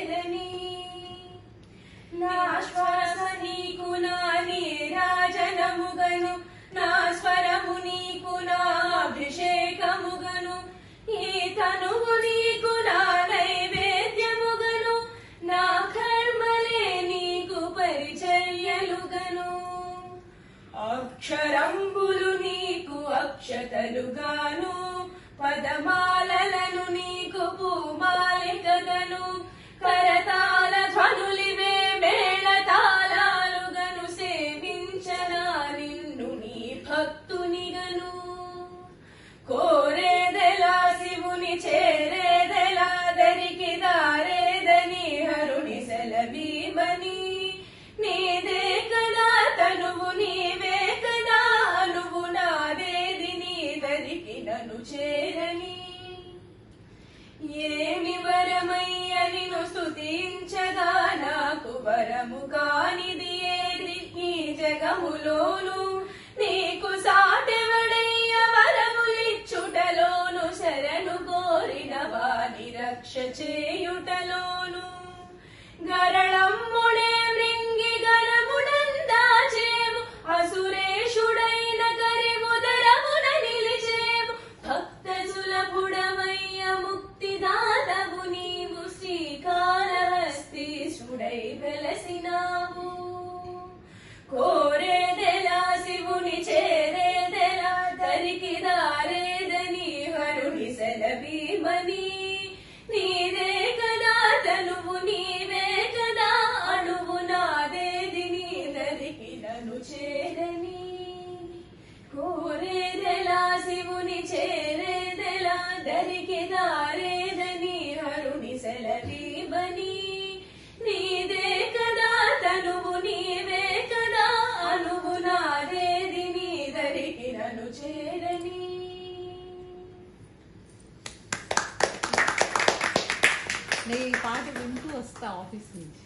చేరని నా శ్వాస నీకు నా నీరాజనముగను నా స్వరము నీకు నా అభిషేకముగను ఈ తనువు నీకు నా నైవేద్యముగను నా కర్మలే నీకు పరిచర్యలుగను అక్షరంబులు నీకు అక్షతలుగాను పదమాలలను నీకు పూమాలికగను కరతాళ ధ్వనులివే మేళ తాళాలుగను సేవించనా నిన్ను నీ భక్తునిగను కోరేదెలా శివుని చేరేదెలా దరికి దారేదని హరుని సెలవీవని నీదే కదా తనువు నీవే కదా అనువు నాదేది నీ దరికి నన్ను చేరని ఏమి వరమయ్య నిన్ను స్తుతించగా నాకు వరము కానిది ఏది ఈ జగములోను నీకు సాటెవడయ్య వరములిచ్చుటలోను శరణు కోరిన వాని రక్ష చేయుటలోను గరళమ్ముడే మృంగి గరమునందాచేవు అసురేషుడైన కరిముదరమున నిలిచేవు భక్త సులభుడమయ్య ముక్తిదాతవు నీవు శ్రీకాళహస్తీశుడై వెలసినావు కోరేదెలా శివుని చేరేదెలా దరికి దారేదని హరుని సెలవీమని నీదే కదా తనువు నీవే కదా అణువు నాదేది నీ దరికి నన్ను చేరని కోరేదెలా శివుని చేరేదెలా దరికి దారేదని హరుని సెలవీమని నీదే కదా తనువు నీవే కదా అణువు నాదేది నీ దరికి నన్ను చేరని. నేను ఈ పాట వింటూ వస్తా ఆఫీస్ నుంచి.